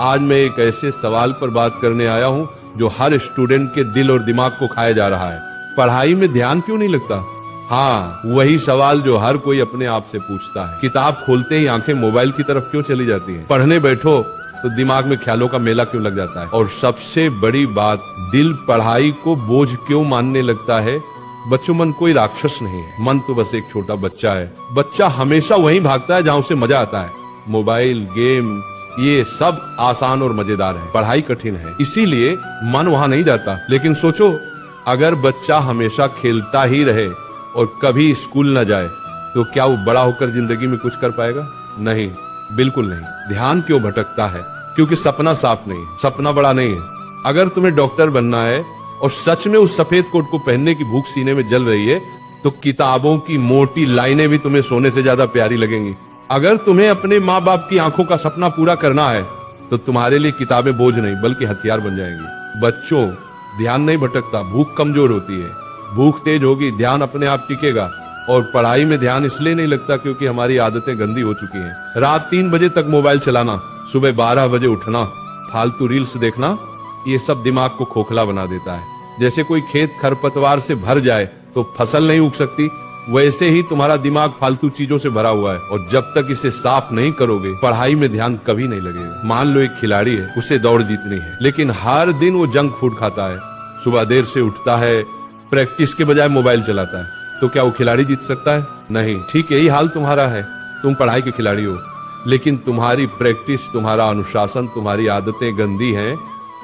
आज मैं एक ऐसे सवाल पर बात करने आया हूं जो हर स्टूडेंट के दिल और दिमाग को खाया जा रहा है। पढ़ाई में ध्यान क्यों नहीं लगता? हाँ, वही सवाल जो हर कोई अपने आप से पूछता है। किताब खोलते ही आंखें मोबाइल की तरफ क्यों चली जाती हैं? पढ़ने बैठो तो दिमाग में ख्यालों का मेला क्यों लग जाता है? और सबसे बड़ी बात, दिल पढ़ाई को बोझ क्यों मानने लगता है? बच्चों, मन कोई राक्षस नहीं है, मन तो बस एक छोटा बच्चा है। बच्चा हमेशा वहीं भागता है जहां उसे मजा आता है। मोबाइल, गेम, ये सब आसान और मजेदार है, पढ़ाई कठिन है, इसीलिए मन वहां नहीं जाता। लेकिन सोचो, अगर बच्चा हमेशा खेलता ही रहे और कभी स्कूल न जाए तो क्या वो बड़ा होकर जिंदगी में कुछ कर पाएगा? नहीं, बिल्कुल नहीं। ध्यान क्यों भटकता है? क्योंकि सपना साफ नहीं है, सपना बड़ा नहीं है। अगर तुम्हें डॉक्टर बनना है और सच में उस सफेद कोट को पहनने की भूख सीने में जल रही है तो किताबों की मोटी लाइनें भी तुम्हें सोने से ज्यादा प्यारी लगेंगी। अगर तुम्हें अपने माँ बाप की आंखों का सपना पूरा करना है तो तुम्हारे लिए किताबें बोझ नहीं बल्कि हथियार बन जाएंगी। बच्चों, ध्यान नहीं भटकता, भूख कमजोर होती है। भूख तेज होगी, ध्यान अपने आप टिकेगा। और पढ़ाई में ध्यान इसलिए नहीं लगता क्योंकि हमारी आदतें गंदी हो चुकी हैं। रात 3 बजे तक मोबाइल चलाना, सुबह 12 बजे उठना, फालतू रील्स देखना, ये सब दिमाग को खोखला बना देता है। जैसे कोई खेत खरपतवार से भर जाए तो फसल नहीं उग सकती, वैसे ही तुम्हारा दिमाग फालतू चीजों से भरा हुआ है और जब तक इसे साफ नहीं करोगे पढ़ाई में ध्यान कभी नहीं लगेगा। मान लो एक खिलाड़ी है, उसे दौड़ जीतनी है, लेकिन हर दिन वो जंक फूड खाता है, सुबह देर से उठता है, प्रैक्टिस के बजाय मोबाइल चलाता है, तो क्या वो खिलाड़ी जीत सकता है? नहीं। ठीक यही हाल तुम्हारा है। तुम पढ़ाई के खिलाड़ी हो, लेकिन तुम्हारी प्रैक्टिस, तुम्हारा अनुशासन, तुम्हारी आदतें गंदी हैं,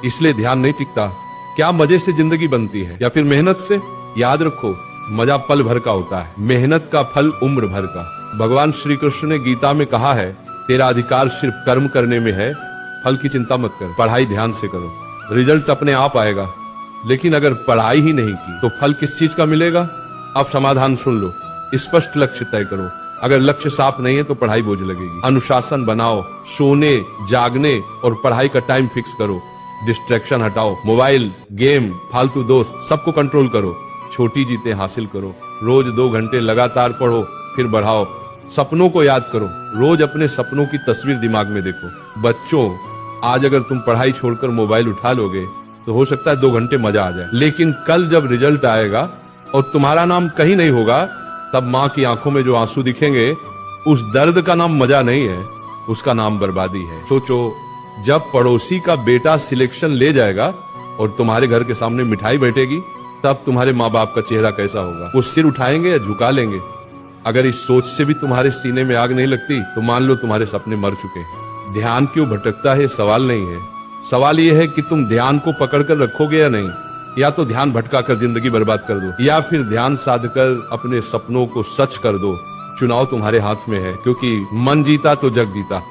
इसलिए ध्यान नहीं टिकता। क्या मजे से जिंदगी बनती है या फिर मेहनत से? याद रखो, मजा पल भर का होता है, मेहनत का फल उम्र भर का। भगवान श्री कृष्ण ने गीता में कहा है, तेरा अधिकार सिर्फ कर्म करने में है, फल की चिंता मत कर, पढ़ाई ध्यान से करो, रिजल्ट अपने आप आएगा। लेकिन अगर पढ़ाई ही नहीं की तो फल किस चीज का मिलेगा? अब समाधान सुन लो, स्पष्ट लक्ष्य तय करो। अगर लक्ष्य साफ नहीं है तो पढ़ाई बोझ लगेगी। अनुशासन बनाओ, सोने, जागने और पढ़ाई का टाइम फिक्स करो। डिस्ट्रैक्शन हटाओ, मोबाइल, गेम, फालतू दोस्त, सबको कंट्रोल करो। छोटी जीतें हासिल करो। रोज 2 घंटे लगातार पढ़ो, फिर बढ़ाओ। सपनों को याद करो, रोज अपने सपनों की तस्वीर दिमाग में देखो। बच्चों, आज अगर तुम पढ़ाई छोड़कर मोबाइल उठा लोगे तो हो सकता है 2 घंटे मजा आ जाए, लेकिन कल जब रिजल्ट आएगा और तुम्हारा नाम कहीं नहीं होगा, तब माँ की आंखों में जो आंसू दिखेंगे, उस दर्द का नाम मजा नहीं है, उसका नाम बर्बादी है। सोचो, जब पड़ोसी का बेटा सिलेक्शन ले जाएगा और तुम्हारे घर के सामने मिठाई बैठेगी, तब तुम्हारे माँ बाप का चेहरा कैसा होगा? वो सिर उठाएंगे या झुका लेंगे? अगर इस सोच से भी तुम्हारे सीने में आग नहीं लगती तो मान लो तुम्हारे सपने मर चुके हैं। ध्यान क्यों भटकता है सवाल नहीं है, सवाल ये है कि तुम ध्यान को पकड़ कर रखोगे या नहीं। या तो ध्यान भटका कर जिंदगी बर्बाद कर दो, या फिर ध्यान साध कर अपने सपनों को सच कर दो। चुनाव तुम्हारे हाथ में है, क्योंकि मन जीता तो जग जीता।